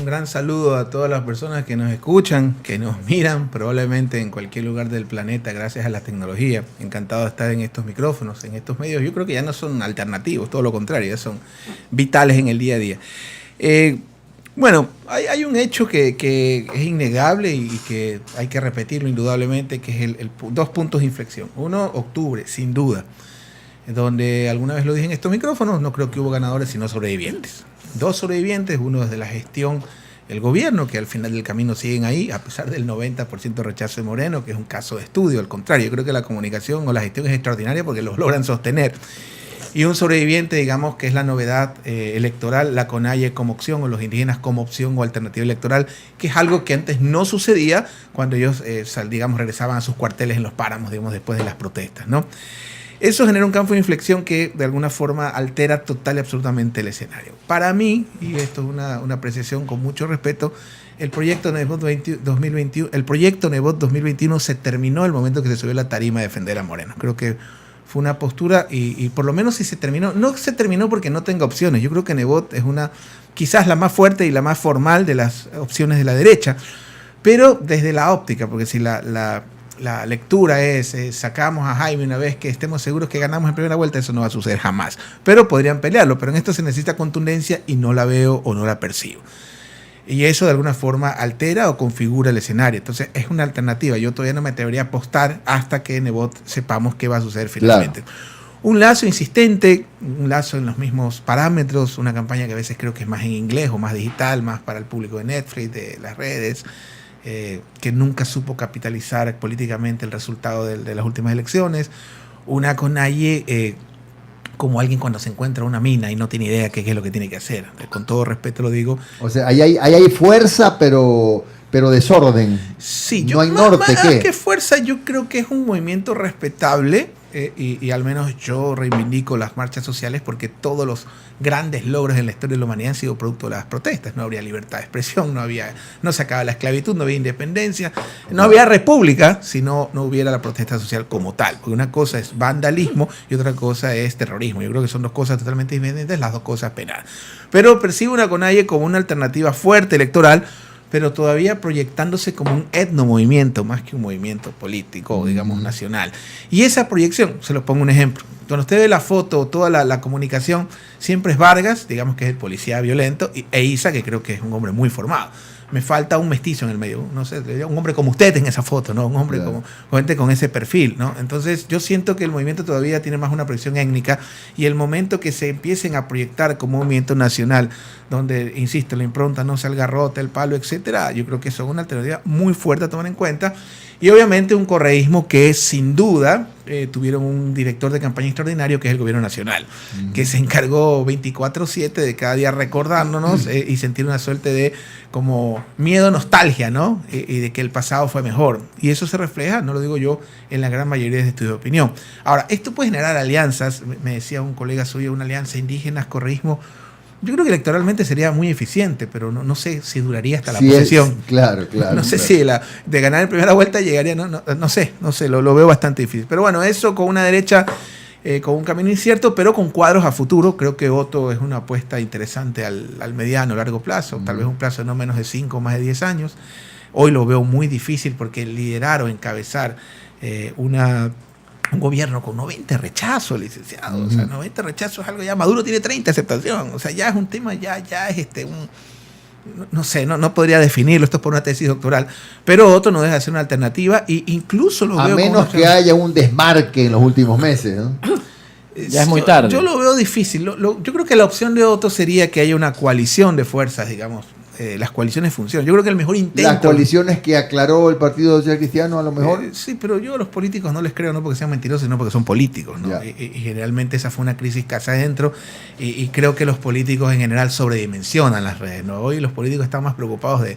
Un gran saludo a todas las personas que nos escuchan, que nos miran, probablemente en cualquier lugar del planeta, gracias a la tecnología. Encantado de estar en estos micrófonos, en estos medios. Yo creo que ya no son alternativos, todo lo contrario, ya son vitales en el día a día. Bueno, hay un hecho que es innegable y que hay que repetirlo indudablemente, que es dos puntos de inflexión. Uno, octubre, sin duda, donde alguna vez lo dije en estos micrófonos, no creo que hubo ganadores sino sobrevivientes. Dos sobrevivientes, uno desde la gestión, el gobierno, que al final del camino siguen ahí, a pesar del 90% de rechazo de Moreno, que es un caso de estudio. Al contrario, yo creo que la comunicación o la gestión es extraordinaria porque los logran sostener. Y un sobreviviente, digamos, que es la novedad electoral, la CONAIE como opción, o los indígenas como opción o alternativa electoral, que es algo que antes no sucedía cuando ellos, digamos, regresaban a sus cuarteles en los páramos, digamos, después de las protestas, ¿no? Eso genera un campo de inflexión que de alguna forma altera total y absolutamente el escenario. Para mí, y esto es una apreciación con mucho respeto, el proyecto Nebot 2021, el proyecto Nebot 2021 se terminó el momento que se subió a la tarima a defender a Moreno. Creo que fue una postura y por lo menos si se terminó, no se terminó porque no tenga opciones. Yo creo que Nebot es quizás la más fuerte y la más formal de las opciones de la derecha, pero desde la óptica, porque si la lectura es sacamos a Jaime una vez que estemos seguros que ganamos en primera vuelta, eso no va a suceder jamás. Pero podrían pelearlo, pero en esto se necesita contundencia y no la veo o no la percibo. Y eso de alguna forma altera o configura el escenario. Entonces es una alternativa. Yo todavía no me atrevería a apostar hasta que Nebot sepamos qué va a suceder finalmente. Claro. Un lazo insistente, un lazo en los mismos parámetros, una campaña que a veces creo que es más en inglés o más digital, más para el público de Netflix, de las redes, que nunca supo capitalizar políticamente el resultado de las últimas elecciones. Una CONAIE como alguien cuando se encuentra una mina y no tiene idea qué es lo que tiene que hacer. Con todo respeto lo digo. O sea, ahí hay fuerza, pero desorden. Sí, no hay norte. Más que fuerza, yo creo que es un movimiento respetable y al menos yo reivindico las marchas sociales porque todos los grandes logros en la historia de la humanidad han sido producto de las protestas. No habría libertad de expresión, no se acaba la esclavitud, no había independencia, no había república si no hubiera la protesta social como tal. Porque una cosa es vandalismo y otra cosa es terrorismo. Yo creo que son dos cosas totalmente diferentes, las dos cosas penales. Pero percibo una CONAIE como una alternativa fuerte electoral, pero todavía proyectándose como un etnomovimiento, más que un movimiento político, digamos, nacional. Y esa proyección, se los pongo un ejemplo. Cuando usted ve la foto, toda la comunicación, siempre es Vargas, digamos que es el policía violento, e Isa, que creo que es un hombre muy formado. Me falta un mestizo en el medio, no sé, un hombre como usted en esa foto, ¿no? Un hombre como gente con ese perfil, ¿no? Entonces yo siento que el movimiento todavía tiene más una proyección étnica y el momento que se empiecen a proyectar como movimiento nacional, donde, insisto, la impronta no salga rota, el palo, etcétera, yo creo que son una alternativa muy fuerte a tomar en cuenta. Y obviamente un correísmo que sin duda tuvieron un director de campaña extraordinario que es el gobierno nacional, que se encargó 24/7 de cada día recordándonos y sentir una suerte de como miedo, nostalgia, ¿no? Y de que el pasado fue mejor. Y eso se refleja, no lo digo yo, en la gran mayoría de estudios de opinión. Ahora, esto puede generar alianzas, me decía un colega suyo, una alianza indígenas, correísmo. Yo creo que electoralmente sería muy eficiente, pero no sé si duraría hasta la posesión. Claro. No sé si de ganar en primera vuelta llegaría, no sé, lo veo bastante difícil. Pero bueno, eso con una derecha con un camino incierto, pero con cuadros a futuro. Creo que Otto es una apuesta interesante al mediano, largo plazo, tal vez un plazo de no menos de 5 o más de 10 años. Hoy lo veo muy difícil porque liderar o encabezar un gobierno con 90 rechazos, licenciado. O sea, 90 rechazos es algo ya. Maduro tiene 30 aceptación. O sea, ya es un tema, ya es no sé, no podría definirlo, esto es por una tesis doctoral, pero otro no deja de ser una alternativa e incluso lo veo... A menos que haya un desmarque en los últimos meses, ¿no? Ya es muy tarde. Yo lo veo difícil. Yo creo que la opción de Otto sería que haya una coalición de fuerzas, digamos. Las coaliciones funcionan. Yo creo que el mejor intento... Las coaliciones que aclaró el Partido Social Cristiano a lo mejor... sí, pero yo a los políticos no les creo, no porque sean mentirosos, sino porque son políticos, ¿no? Y generalmente esa fue una crisis que hace adentro y creo que los políticos en general sobredimensionan las redes, ¿no? Hoy los políticos están más preocupados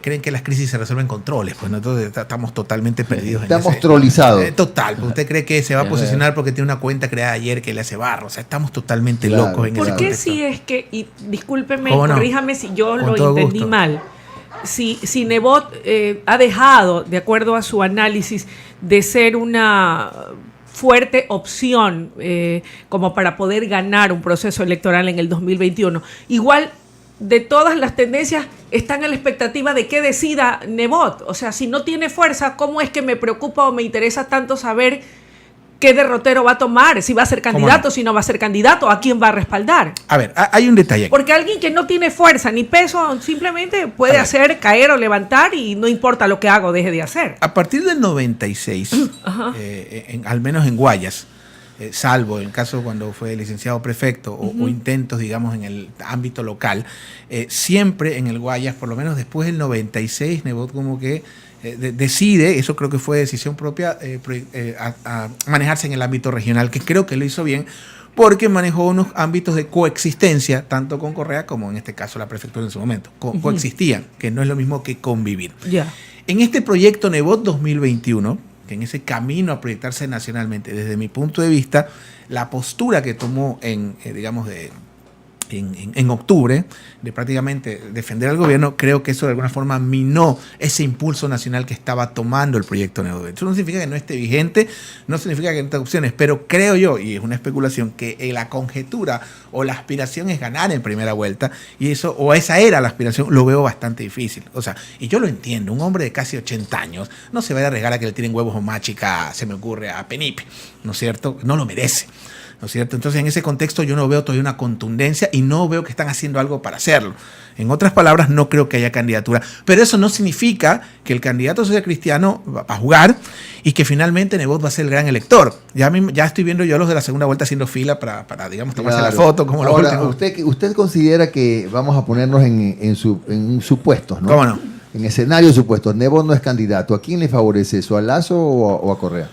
creen que las crisis se resuelven con troles, pues nosotros estamos totalmente perdidos. Estamos trolizados. Total, pues usted cree que se va a posicionar porque tiene una cuenta creada ayer que le hace barro, o sea, estamos totalmente locos en ese ¿Por qué contexto? si es que, y discúlpeme, corríjame si yo lo entendí gusto. mal, si Nebot ha dejado, de acuerdo a su análisis, de ser una fuerte opción como para poder ganar un proceso electoral en el 2021, igual de todas las tendencias están a la expectativa de qué decida Nebot. O sea, si no tiene fuerza, ¿cómo es que me preocupa o me interesa tanto saber qué derrotero va a tomar? Si va a ser candidato, si no va a ser candidato, ¿a quién va a respaldar? A ver, hay un detalle aquí. Porque alguien que no tiene fuerza ni peso simplemente puede hacer caer o levantar y no importa lo que haga o deje de hacer. A partir del 96, al menos en Guayas, salvo en el caso cuando fue licenciado prefecto o intentos, digamos, en el ámbito local, siempre en el Guayas, por lo menos después del 96, Nebot como que decide, eso creo que fue decisión propia, a manejarse en el ámbito regional, que creo que lo hizo bien, porque manejó unos ámbitos de coexistencia, tanto con Correa como en este caso la prefectura en su momento. Coexistían, que no es lo mismo que convivir. En este proyecto Nebot 2021, que en ese camino a proyectarse nacionalmente, desde mi punto de vista, la postura que tomó en octubre, de prácticamente defender al gobierno, creo que eso de alguna forma minó ese impulso nacional que estaba tomando el proyecto Nebot. Eso no significa que no esté vigente, no significa que no tenga opciones, pero creo yo, y es una especulación, que la conjetura o la aspiración es ganar en primera vuelta, y eso, o esa era la aspiración, lo veo bastante difícil. O sea, y yo lo entiendo, un hombre de casi 80 años no se va a arriesgar a que le tiren huevos o machica, se me ocurre, a Penipe, ¿no es cierto? No lo merece, ¿no es cierto? Entonces, en ese contexto yo no veo todavía una contundencia y no veo que están haciendo algo para hacerlo. En otras palabras, no creo que haya candidatura. Pero eso no significa que el candidato social cristiano va a jugar y que finalmente Nebot va a ser el gran elector. Ya estoy viendo yo a los de la segunda vuelta haciendo fila para digamos, tomarse la foto. Como ahora, usted considera que vamos a ponernos en supuestos, ¿no? ¿Cómo no? En escenarios supuestos. Nebot no es candidato. ¿A quién le favorece eso? ¿A Lasso o a Correa?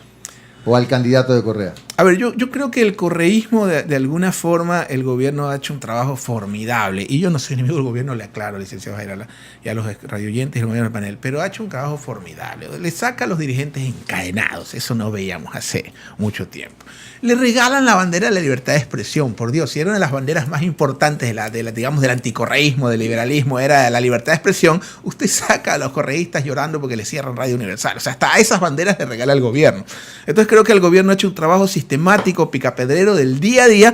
¿O al candidato de Correa? A ver, yo creo que el correísmo, de alguna forma, el gobierno ha hecho un trabajo formidable. Y yo no soy enemigo del gobierno, le aclaro, licenciado Jairala, y a los radioyentes y el gobierno del panel, pero ha hecho un trabajo formidable. Le saca a los dirigentes encadenados, eso no veíamos hace mucho tiempo. Le regalan la bandera de la libertad de expresión, por Dios, si era una de las banderas más importantes digamos, del anticorreísmo, del liberalismo, era la libertad de expresión, usted saca a los correístas llorando porque le cierran Radio Universal. O sea, hasta a esas banderas le regala el gobierno. Entonces creo que el gobierno ha hecho un trabajo sistemático, picapedrero del día a día,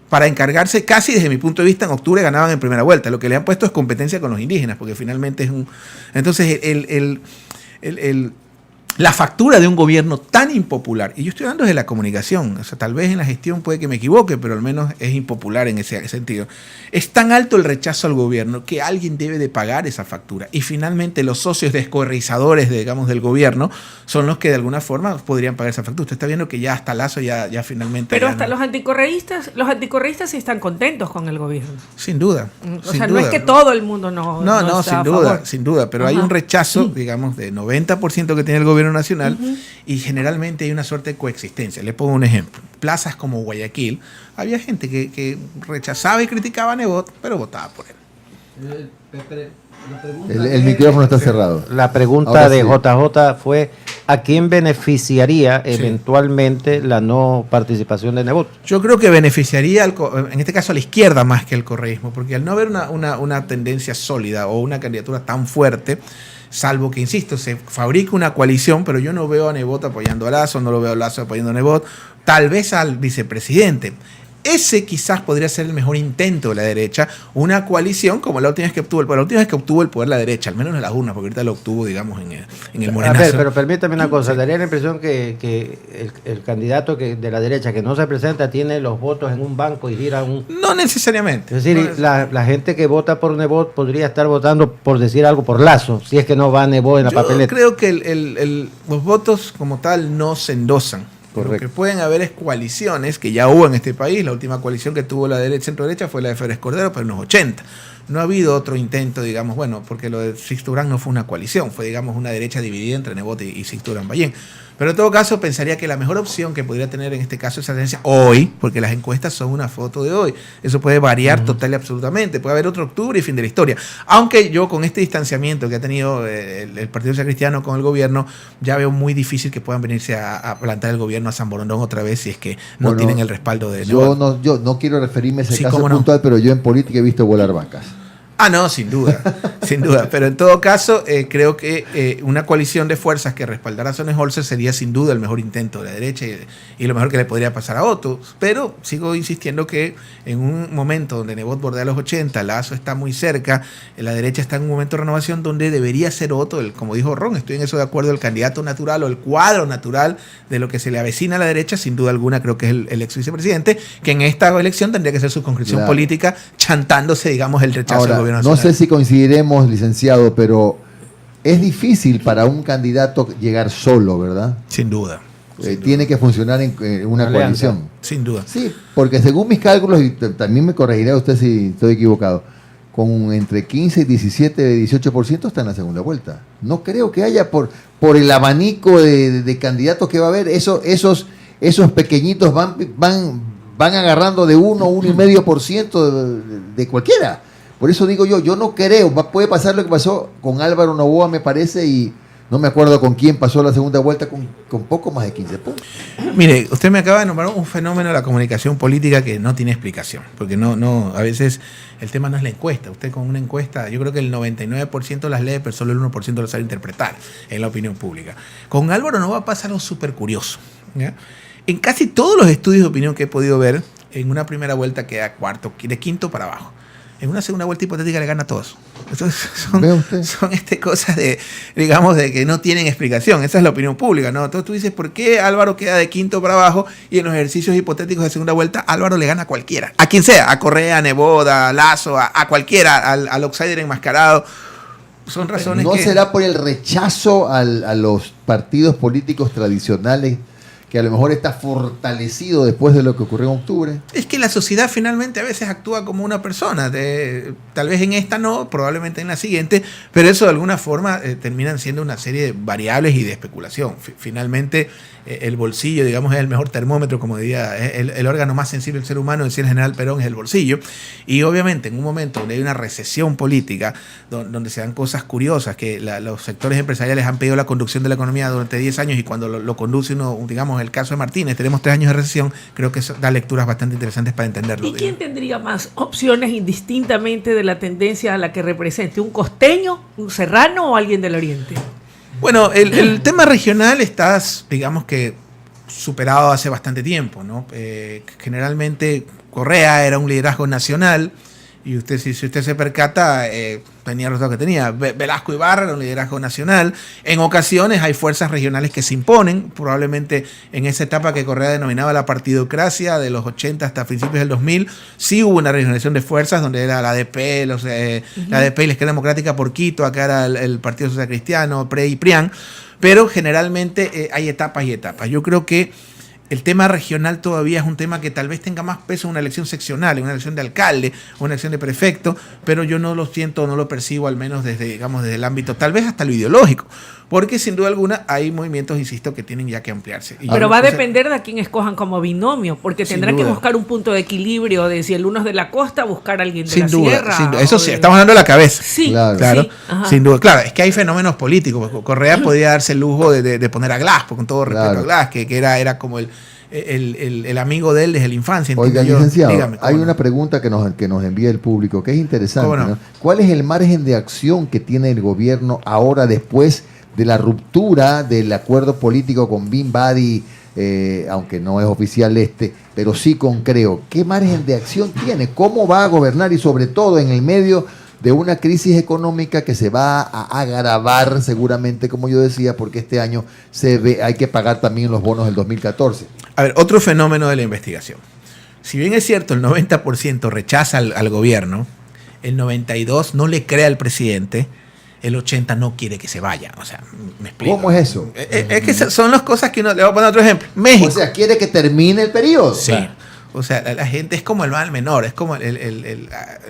para encargarse casi, desde mi punto de vista, en octubre ganaban en primera vuelta. Lo que le han puesto es competencia con los indígenas, porque finalmente es un... Entonces, la factura de un gobierno tan impopular, y yo estoy hablando de la comunicación, o sea, tal vez en la gestión puede que me equivoque, pero al menos es impopular en ese sentido. Es tan alto el rechazo al gobierno que alguien debe de pagar esa factura. Y finalmente los socios descorreizadores, digamos, del gobierno son los que de alguna forma podrían pagar esa factura. Usted está viendo que ya hasta Lasso ya finalmente... Pero hasta los anticorreístas sí están contentos con el gobierno. Sin duda. O sea, no es que todo el mundo no sin duda, pero hay un rechazo, digamos, de 90% que tiene el gobierno nacional, y generalmente hay una suerte de coexistencia. Le pongo un ejemplo. Plazas como Guayaquil, había gente que rechazaba y criticaba a Nebot, pero votaba por él. El micrófono está cerrado. La pregunta de JJ fue: ¿a quién beneficiaría eventualmente la no participación de Nebot? Yo creo que beneficiaría, en este caso, a la izquierda más que al correísmo, porque al no haber una tendencia sólida o una candidatura tan fuerte, salvo que, insisto, se fabrica una coalición, pero yo no veo a Nebot apoyando a Lasso, no lo veo a Lasso apoyando a Nebot, tal vez al vicepresidente. Ese quizás podría ser el mejor intento de la derecha, una coalición como la última vez que obtuvo el poder la derecha, al menos en las urnas, porque ahorita lo obtuvo, digamos, en el morenazo. A ver, pero permítame una cosa, daría la impresión que el candidato de la derecha que no se presenta tiene los votos en un banco y gira un... No necesariamente. Es decir, la gente que vota por Nebot podría estar votando, por decir algo, por Lasso, si es que no va Nebot en la papeleta. Yo creo que los votos como tal no se endosan. Correcto. Lo que pueden haber es coaliciones que ya hubo en este país. La última coalición que tuvo la centro-derecha fue la de Férez Cordero, pero en los 80. No ha habido otro intento, digamos, bueno, porque lo de Sixto Durán no fue una coalición, fue, digamos, una derecha dividida entre Nebot y Sixto Durán Ballén. Pero en todo caso, pensaría que la mejor opción que podría tener en este caso esa tendencia hoy, porque las encuestas son una foto de hoy, eso puede variar total y absolutamente, puede haber otro octubre y fin de la historia. Aunque yo con este distanciamiento que ha tenido el Partido Social Cristiano con el gobierno, ya veo muy difícil que puedan venirse a plantar el gobierno a San Borondón otra vez si es que no tienen el respaldo de Nebot. Yo no quiero referirme a ese caso puntual, pero yo en política he visto volar vacas. Ah, no, sin duda, sin duda. Pero en todo caso, creo que una coalición de fuerzas que respaldara a Sonnenholzer sería sin duda el mejor intento de la derecha y lo mejor que le podría pasar a Otto. Pero sigo insistiendo que en un momento donde Nebot bordea los 80, Lasso está muy cerca, la derecha está en un momento de renovación donde debería ser Otto, como dijo Ron, estoy en eso de acuerdo, el candidato natural o el cuadro natural de lo que se le avecina a la derecha, sin duda alguna creo que es el ex vicepresidente, que en esta elección tendría que ser su concreción política, chantándose, digamos, el rechazo del gobierno nacional. No sé si coincidiremos, licenciado, pero es difícil para un candidato llegar solo, ¿verdad? Sin duda. Tiene que funcionar en una coalición. Sin duda. Sí, porque según mis cálculos, y también me corregirá usted si estoy equivocado, con entre 15 y 17, 18% está en la segunda vuelta. No creo que haya, por el abanico de candidatos que va a haber, esos pequeñitos van agarrando de 1,5% de cualquiera. Por eso digo yo no creo, puede pasar lo que pasó con Álvaro Noboa, me parece, y no me acuerdo con quién pasó la segunda vuelta con poco más de 15 puntos. Mire, usted me acaba de nombrar un fenómeno de la comunicación política que no tiene explicación, porque a veces el tema no es la encuesta. Usted con una encuesta, yo creo que el 99% las lee, pero solo el 1% lo sabe interpretar en la opinión pública. Con Álvaro Noboa pasa algo súper curioso, ¿ya? En casi todos los estudios de opinión que he podido ver, en una primera vuelta queda cuarto, de quinto para abajo. En una segunda vuelta hipotética le gana a todos. Entonces son cosas de que no tienen explicación. Esa es la opinión pública, ¿no? Entonces tú dices, ¿por qué Álvaro queda de quinto para abajo y en los ejercicios hipotéticos de segunda vuelta Álvaro le gana a cualquiera? A quien sea, a Correa, a Nebot, a Lasso, a cualquiera, al outsider enmascarado. Son razones ¿No será por el rechazo a los partidos políticos tradicionales, que a lo mejor está fortalecido después de lo que ocurrió en octubre? Es que la sociedad finalmente a veces actúa como una persona. Tal vez en esta no, probablemente en la siguiente, pero eso de alguna forma terminan siendo una serie de variables y de especulación. Finalmente, el bolsillo, digamos, es el mejor termómetro, como diría, el órgano más sensible del ser humano, decía el general Perón, es el bolsillo. Y obviamente en un momento donde hay una recesión política, donde se dan cosas curiosas, que los sectores empresariales han pedido la conducción de la economía durante 10 años y cuando lo conduce uno, digamos, el caso de Martínez, tenemos 3 años de recesión, creo que eso da lecturas bastante interesantes para entenderlo. ¿Y quién tendría más opciones indistintamente de la tendencia a la que represente? ¿Un costeño, un serrano o alguien del oriente? Bueno, el tema regional está, digamos que, superado hace bastante tiempo, ¿no? Generalmente Correa era un liderazgo nacional y si usted se percata, tenía los resultados que tenía. Velasco Ibarra era un liderazgo nacional. En ocasiones hay fuerzas regionales que se imponen, probablemente en esa etapa que Correa denominaba la partidocracia, de los 80 hasta principios del 2000, sí hubo una regionalización de fuerzas, donde era la ADP, la ADP y la Izquierda Democrática por Quito, acá era el Partido Social Cristiano, PRE y PRIAN, pero generalmente hay etapas y etapas. Yo creo que el tema regional todavía es un tema que tal vez tenga más peso en una elección seccional, en una elección de alcalde o una elección de prefecto, pero yo no lo siento, no lo percibo, al menos desde el ámbito, tal vez hasta lo ideológico, porque sin duda alguna hay movimientos, insisto, que tienen ya que ampliarse. Pero va a depender de a quién escojan como binomio, porque tendrán que buscar un punto de equilibrio, de si el uno es de la costa, buscar a alguien de la sierra. Sin duda. Eso sí, estamos hablando de la cabeza. Sí, claro. Sí, sin duda. Claro, es que hay fenómenos políticos. Correa podía darse el lujo de poner a Glass, con todo respeto a Glass, que era como el amigo de él desde la infancia. Oiga, licenciado, dígame, hay una pregunta que nos envía el público, que es interesante, ¿no? ¿Cuál es el margen de acción que tiene el gobierno ahora después de la ruptura del acuerdo político con Bin Badi, aunque no es oficial pero sí con Creo? ¿Qué margen de acción tiene? ¿Cómo va a gobernar? Y sobre todo en el medio de una crisis económica que se va a agravar seguramente, como yo decía, porque este año hay que pagar también los bonos del 2014. A ver, otro fenómeno de la investigación. Si bien es cierto, el 90% rechaza al gobierno, el 92% no le cree al presidente, el 80% no quiere que se vaya. O sea, me explico. ¿Cómo es eso? Es que son las cosas que le voy a poner otro ejemplo. México. O sea, quiere que termine el periodo. Sí. O sea, la gente es como el mal menor, es como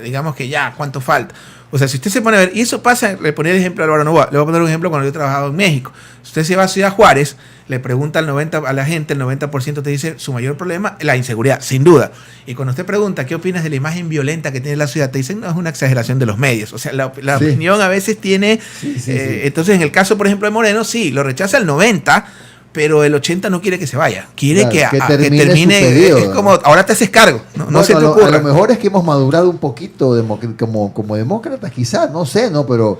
digamos que ya, ¿cuánto falta? O sea, si usted se pone a ver, y eso pasa, le ponía el ejemplo a Álvaro Noboa, le voy a poner un ejemplo cuando yo trabajaba en México. Si usted se va a Ciudad Juárez, le pregunta a la gente, el 90% te dice su mayor problema, la inseguridad, sin duda. Y cuando usted pregunta qué opinas de la imagen violenta que tiene la ciudad, te dicen, no, es una exageración de los medios. O sea, la opinión a veces tiene... Entonces, en el caso, por ejemplo, de Moreno, sí, lo rechaza el 90%, pero el 80 no quiere que se vaya, quiere Claro, que que termine. termine su periodo. Es como, ahora te haces cargo, no Bueno, se te a ocurra. lo mejor es que hemos madurado un poquito como demócratas, quizás, no sé, ¿no? Pero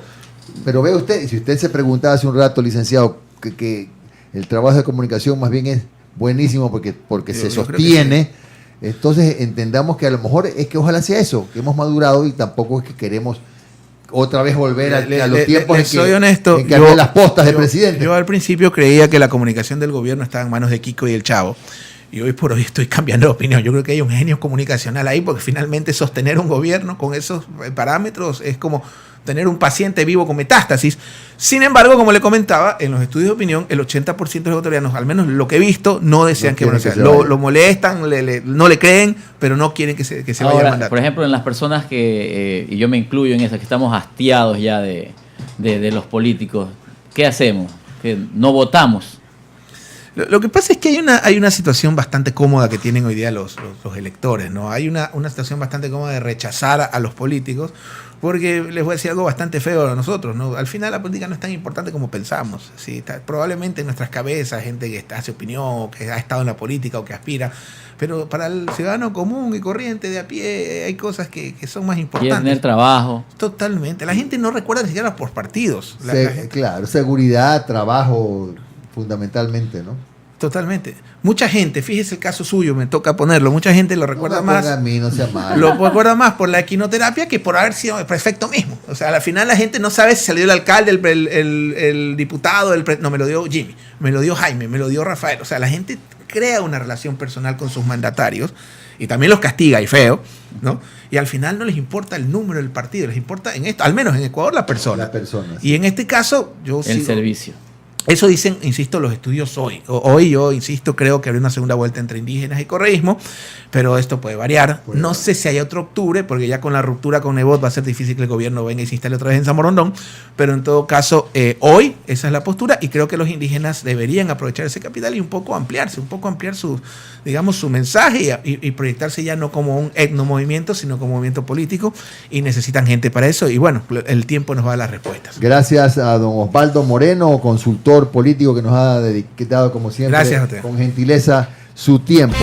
ve usted, si usted se preguntaba hace un rato, licenciado, que el trabajo de comunicación más bien es buenísimo porque se Yo creo que sostiene, entonces entendamos que a lo mejor es que ojalá sea eso, que hemos madurado y tampoco es que queremos otra vez volver a los tiempos en que, soy honesto, en que había las postas de presidente. Yo al principio creía que la comunicación del gobierno estaba en manos de Kiko y el Chavo. Y hoy por hoy estoy cambiando de opinión. Yo creo que hay un genio comunicacional ahí, porque finalmente sostener un gobierno con esos parámetros es como tener un paciente vivo con metástasis. Sin embargo, como le comentaba, en los estudios de opinión, el 80% de los ecuatorianos, al menos lo que he visto, no desean que se vaya. Lo molestan, no le creen, pero no quieren que se vaya Ahora, el mandato. por ejemplo, en las personas que, y yo me incluyo en esas, que estamos hastiados ya de los políticos, ¿qué hacemos? Que no votamos. Lo que pasa es que hay una situación bastante cómoda que tienen hoy día los electores, ¿no? Hay una situación bastante cómoda de rechazar a los políticos, porque les voy a decir algo bastante feo a nosotros, ¿no? Al final la política no es tan importante como pensamos, ¿sí? Probablemente en nuestras cabezas, gente que hace opinión, o que ha estado en la política o que aspira, pero para el ciudadano común y corriente de a pie hay cosas que son más importantes. Quiere tener trabajo. Totalmente. La gente no recuerda ni siquiera por partidos. La gente. Claro, seguridad, trabajo, fundamentalmente, ¿no? Totalmente. Mucha gente, fíjese el caso suyo, me toca ponerlo, mucha gente lo recuerda más. A mí, no sea malo. Lo recuerda más por la equinoterapia que por haber sido el prefecto mismo. O sea, al final la gente no sabe si salió el alcalde, el diputado, no, me lo dio Jimmy, me lo dio Jaime, me lo dio Rafael. O sea, la gente crea una relación personal con sus mandatarios y también los castiga y feo, ¿no? Y al final no les importa el número del partido, les importa, en esto, al menos en Ecuador, la persona. Y en este caso, el servicio. Eso dicen, insisto, los estudios hoy. Hoy yo, insisto, creo que habrá una segunda vuelta entre indígenas y correísmo, pero esto puede variar. No sé si hay otro octubre, porque ya con la ruptura con Nebot va a ser difícil que el gobierno venga y se instale otra vez en San Borondón, pero en todo caso, hoy esa es la postura y creo que los indígenas deberían aprovechar ese capital y un poco ampliar su mensaje y proyectarse ya no como un etnomovimiento, sino como movimiento político, y necesitan gente para eso y bueno, el tiempo nos va a dar las respuestas. Gracias a don Osvaldo Moreno, consultor político que nos ha dedicado como siempre Gracias a usted. con gentileza su tiempo.